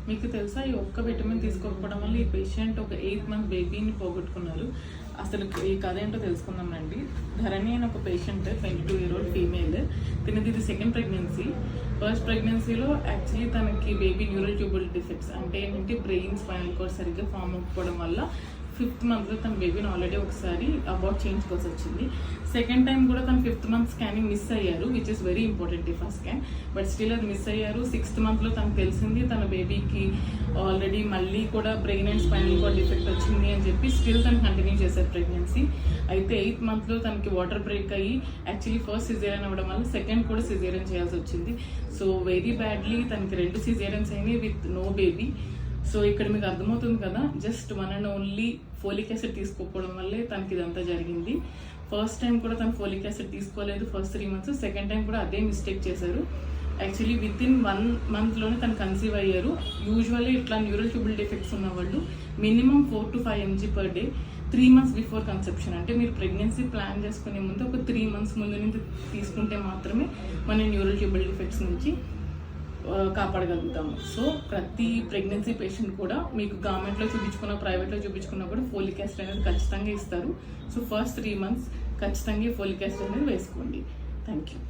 మీకు తెలుసా ఈ ఒక్క విటమిన్ తీసుకోకపోవడం వల్ల ఈ పేషెంట్ ఒక 8 మంత్ బేబీని పోగొట్టుకున్నారు. అసలు ఈ కథ ఏంటో తెలుసుకుందామండి. ధరణి అని ఒక పేషెంట్ 22 year old ఫీమేల్. తినది ఇది సెకండ్ ప్రెగ్నెన్సీ. ఫస్ట్ ప్రెగ్నెన్సీలో యాక్చువల్లీ తనకి బేబీ న్యూరల్ ట్యూబుల్ డిఫెక్ట్స్ అంటే ఏంటంటే బ్రెయిన్ స్పైనల్ కార్డ్ సరిగ్గా ఫామ్ అవ్వకపోవడం వల్ల 5th month తన బేబీని ఆల్రెడీ ఒకసారి అబార్ట్ చేయించుకోవాల్సి వచ్చింది. సెకండ్ టైం కూడా తను 5th month స్కానింగ్ మిస్ అయ్యారు, విచ్ ఇస్ వెరీ ఇంపార్టెంట్ ఈ ఫస్ట్ స్కాన్. బట్ స్టిల్ అది మిస్ అయ్యారు. 6th month తనకు తెలిసింది తన బేబీకి ఆల్రెడీ మళ్ళీ కూడా brain and spinal cord defect వచ్చింది అని చెప్పి స్టిల్ తను కంటిన్యూ చేశారు ప్రెగ్నెన్సీ. అయితే 8th month తనకి వాటర్ బ్రేక్ అయ్యి యాక్చువల్లీ ఫస్ట్ సిజేరియన్ అవ్వడం వల్ల సెకండ్ కూడా సిజేరియన్ చేయాల్సి వచ్చింది. సో వెరీ బ్యాడ్లీ తనకి 2 సిజేరియన్స్ అయినాయి విత్ నో బేబీ. సో ఇక్కడ మీకు అర్థమవుతుంది కదా, just 1 and only folic acid తీసుకోకపోవడం వల్లే తనకి ఇదంతా జరిగింది. ఫస్ట్ టైం కూడా తను ఫోలిక్ యాసిడ్ తీసుకోలేదు ఫస్ట్ 3 months. సెకండ్ టైం కూడా అదే మిస్టేక్ చేశారు. యాక్చువల్లీ వితిన్ 1 monthలోనే తను కన్సీవ్ అయ్యారు. యూజువల్లీ ఇట్లా న్యూరల్ ట్యూబుల్ డిఫెక్ట్స్ ఉన్న వాళ్ళు minimum 4 to 5 mg per day 3 months before conception. అంటే మీరు ప్రెగ్నెన్సీ ప్లాన్ చేసుకునే ముందు ఒక 3 months ముందు నుంచి తీసుకుంటే మాత్రమే మన న్యూరల్ ట్యూబుల్ డిఫెక్ట్స్ నుంచి కాపాడగలుగుతాము. సో ప్రతి ప్రెగ్నెన్సీ పేషెంట్ కూడా మీకు గవర్నమెంట్లో చూపించుకున్న ప్రైవేట్లో చూపించుకున్నా కూడా ఫోలిక్ యాసిడ్ అనేది ఖచ్చితంగా ఇస్తారు. సో ఫస్ట్ 3 months ఖచ్చితంగా ఫోలిక్ యాసిడ్ అనేది వేసుకోండి. Thank you.